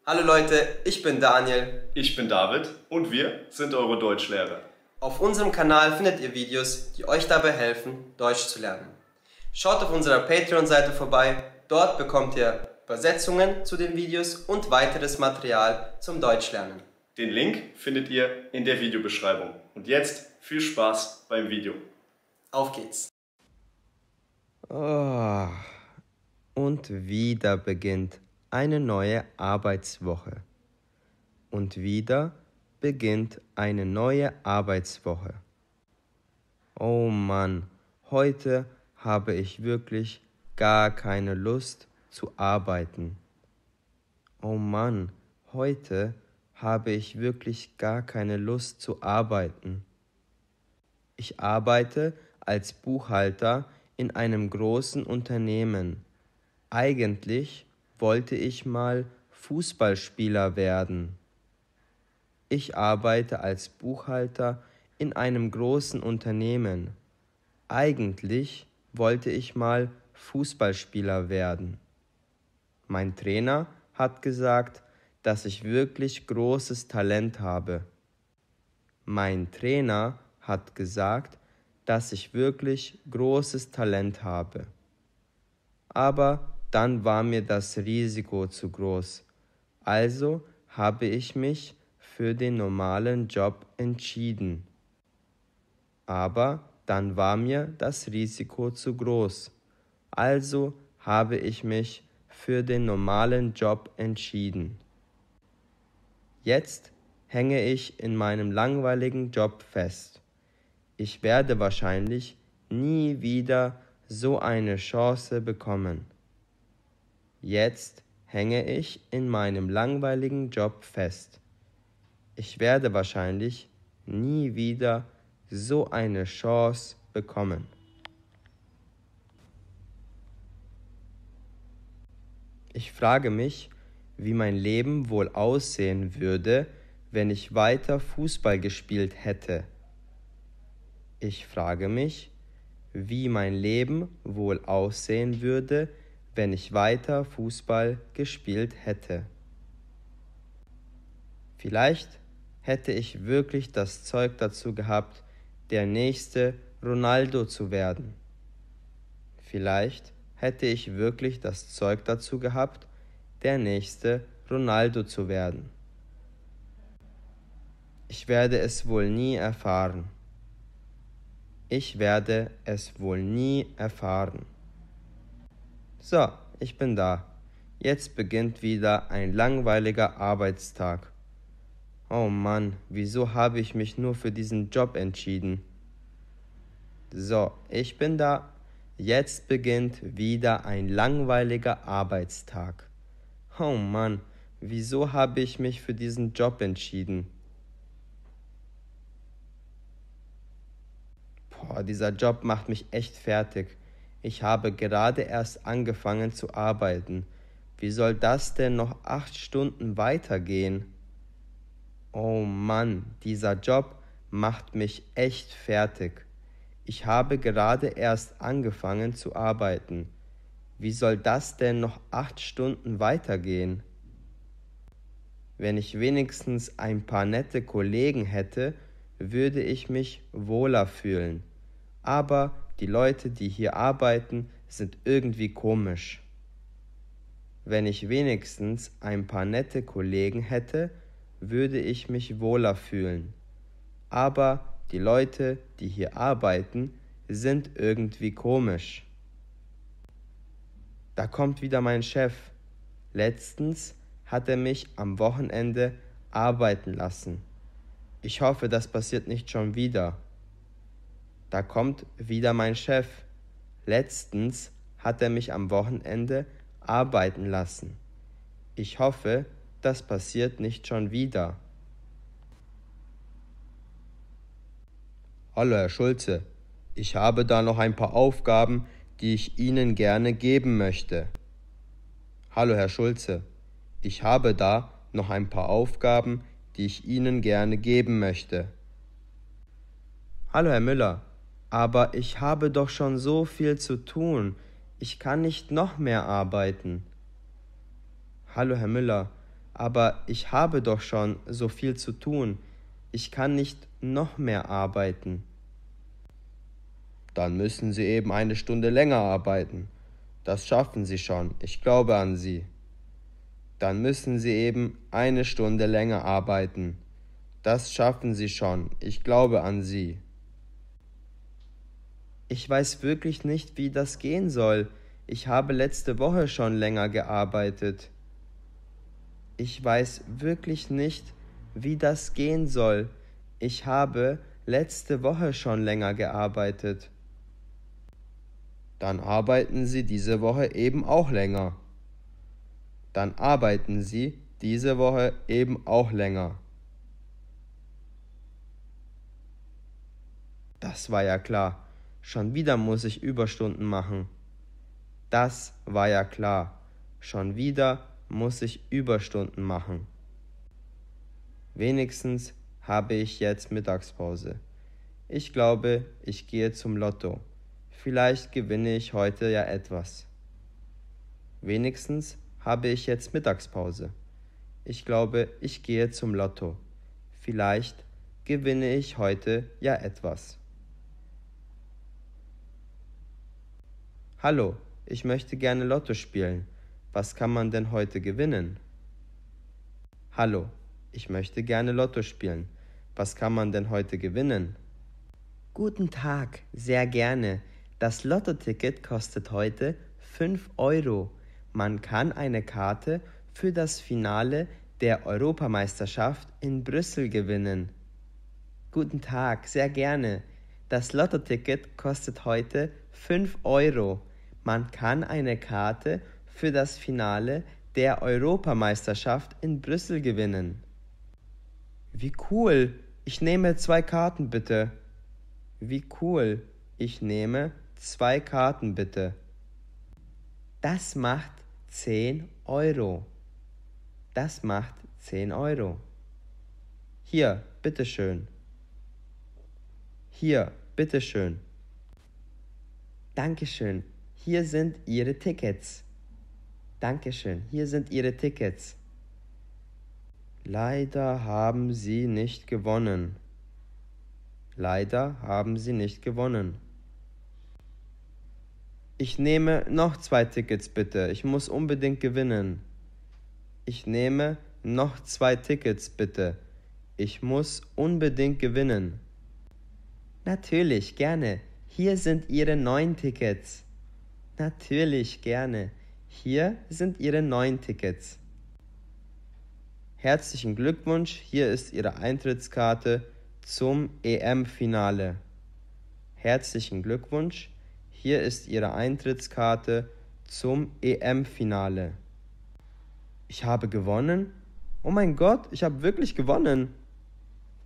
Hallo Leute, ich bin Daniel. Ich bin David und wir sind eure Deutschlehrer. Auf unserem Kanal findet ihr Videos, die euch dabei helfen, Deutsch zu lernen. Schaut auf unserer Patreon-Seite vorbei, dort bekommt ihr Übersetzungen zu den Videos und weiteres Material zum Deutschlernen. Den Link findet ihr in der Videobeschreibung. Und jetzt viel Spaß beim Video. Auf geht's! Oh, und wieder beginnt eine neue Arbeitswoche. Und wieder beginnt eine neue Arbeitswoche. Oh Mann, heute habe ich wirklich gar keine Lust zu arbeiten. Oh Mann, heute habe ich wirklich gar keine Lust zu arbeiten. Ich arbeite als Buchhalter in einem großen Unternehmen. Eigentlich wollte ich mal Fußballspieler werden. Ich arbeite als Buchhalter in einem großen Unternehmen. Eigentlich wollte ich mal Fußballspieler werden. Mein Trainer hat gesagt, dass ich wirklich großes Talent habe. Mein Trainer hat gesagt, dass ich wirklich großes Talent habe. Aber dann war mir das Risiko zu groß. Also habe ich mich für den normalen Job entschieden. Aber dann war mir das Risiko zu groß. Also habe ich mich für den normalen Job entschieden. Jetzt hänge ich in meinem langweiligen Job fest. Ich werde wahrscheinlich nie wieder so eine Chance bekommen. Jetzt hänge ich in meinem langweiligen Job fest. Ich werde wahrscheinlich nie wieder so eine Chance bekommen. Ich frage mich, wie mein Leben wohl aussehen würde, wenn ich weiter Fußball gespielt hätte. Ich frage mich, wie mein Leben wohl aussehen würde, wenn ich weiter Fußball gespielt hätte. Vielleicht hätte ich wirklich das Zeug dazu gehabt, der nächste Ronaldo zu werden. Vielleicht hätte ich wirklich das Zeug dazu gehabt, der nächste Ronaldo zu werden. Ich werde es wohl nie erfahren. Ich werde es wohl nie erfahren. So, ich bin da. Jetzt beginnt wieder ein langweiliger Arbeitstag. Oh Mann, wieso habe ich mich nur für diesen Job entschieden? So, ich bin da. Jetzt beginnt wieder ein langweiliger Arbeitstag. Oh Mann, wieso habe ich mich für diesen Job entschieden? Dieser Job macht mich echt fertig. Ich habe gerade erst angefangen zu arbeiten. Wie soll das denn noch 8 Stunden weitergehen? Oh Mann, dieser Job macht mich echt fertig. Ich habe gerade erst angefangen zu arbeiten. Wie soll das denn noch 8 Stunden weitergehen? Wenn ich wenigstens ein paar nette Kollegen hätte, würde ich mich wohler fühlen. Aber die Leute, die hier arbeiten, sind irgendwie komisch. Wenn ich wenigstens ein paar nette Kollegen hätte, würde ich mich wohler fühlen. Aber die Leute, die hier arbeiten, sind irgendwie komisch. Da kommt wieder mein Chef. Letztens hat er mich am Wochenende arbeiten lassen. Ich hoffe, das passiert nicht schon wieder. Da kommt wieder mein Chef. Letztens hat er mich am Wochenende arbeiten lassen. Ich hoffe, das passiert nicht schon wieder. Hallo Herr Schulze, ich habe da noch ein paar Aufgaben, die ich Ihnen gerne geben möchte. Hallo Herr Schulze, ich habe da noch ein paar Aufgaben, die ich Ihnen gerne geben möchte. Hallo Herr Müller, aber ich habe doch schon so viel zu tun. Ich kann nicht noch mehr arbeiten. Hallo Herr Müller, Aber ich habe doch schon so viel zu tun. Ich kann nicht noch mehr arbeiten. Dann müssen Sie eben eine Stunde länger arbeiten. Das schaffen Sie schon, ich glaube an Sie. Dann müssen Sie eben eine Stunde länger arbeiten. Das schaffen Sie schon, ich glaube an Sie. Ich weiß wirklich nicht, wie das gehen soll. Ich habe letzte Woche schon länger gearbeitet. Ich weiß wirklich nicht, wie das gehen soll. Ich habe letzte Woche schon länger gearbeitet. Dann arbeiten Sie diese Woche eben auch länger. Dann arbeiten Sie diese Woche eben auch länger. Das war ja klar. Schon wieder muss ich Überstunden machen. Das war ja klar. Schon wieder muss ich Überstunden machen. Wenigstens habe ich jetzt Mittagspause. Ich glaube, ich gehe zum Lotto. Vielleicht gewinne ich heute ja etwas. Wenigstens habe ich jetzt Mittagspause. Ich glaube, ich gehe zum Lotto. Vielleicht gewinne ich heute ja etwas. Hallo, ich möchte gerne Lotto spielen. Was kann man denn heute gewinnen? Hallo, ich möchte gerne Lotto spielen. Was kann man denn heute gewinnen? Guten Tag, sehr gerne. Das Lottoticket kostet heute 5 Euro. Man kann eine Karte für das Finale der Europameisterschaft in Brüssel gewinnen. Guten Tag, sehr gerne. Das Lottoticket kostet heute 5 Euro. Man kann eine Karte für das Finale der Europameisterschaft in Brüssel gewinnen. Wie cool! Ich nehme 2 Karten bitte. Wie cool! Ich nehme 2 Karten bitte. Das macht 10 Euro. Das macht 10 Euro. Hier, bitteschön. Hier, bitteschön. Dankeschön. Hier sind Ihre Tickets. Dankeschön. Hier sind Ihre Tickets. Leider haben Sie nicht gewonnen. Leider haben Sie nicht gewonnen. Ich nehme noch 2 Tickets bitte. Ich muss unbedingt gewinnen. Ich nehme noch 2 Tickets bitte. Ich muss unbedingt gewinnen. Natürlich, gerne. Hier sind Ihre 9 Tickets. Natürlich, gerne. Hier sind Ihre 9 Tickets. Herzlichen Glückwunsch, hier ist Ihre Eintrittskarte zum EM-Finale. Herzlichen Glückwunsch, hier ist Ihre Eintrittskarte zum EM-Finale. Ich habe gewonnen? Oh mein Gott, ich habe wirklich gewonnen.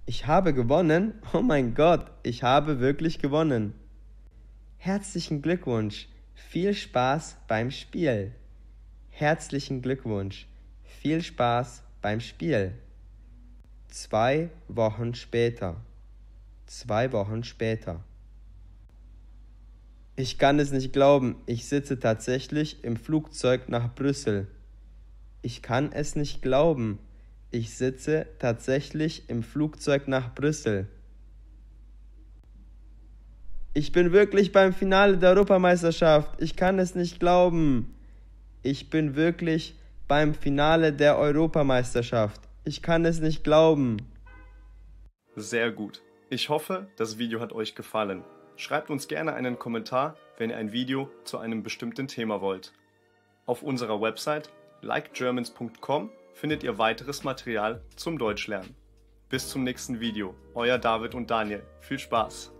Ich habe gewonnen? Oh mein Gott, ich habe wirklich gewonnen. Herzlichen Glückwunsch, viel Spaß beim Spiel. Herzlichen Glückwunsch, viel Spaß beim Spiel. 2 Wochen später. 2 Wochen später. Ich kann es nicht glauben, ich sitze tatsächlich im Flugzeug nach Brüssel. Ich kann es nicht glauben, ich sitze tatsächlich im Flugzeug nach Brüssel. Ich bin wirklich beim Finale der Europameisterschaft. Ich kann es nicht glauben. Ich bin wirklich beim Finale der Europameisterschaft. Ich kann es nicht glauben. Sehr gut. Ich hoffe, das Video hat euch gefallen. Schreibt uns gerne einen Kommentar, wenn ihr ein Video zu einem bestimmten Thema wollt. Auf unserer Website likegermans.com findet ihr weiteres Material zum Deutschlernen. Bis zum nächsten Video. Euer David und Daniel. Viel Spaß!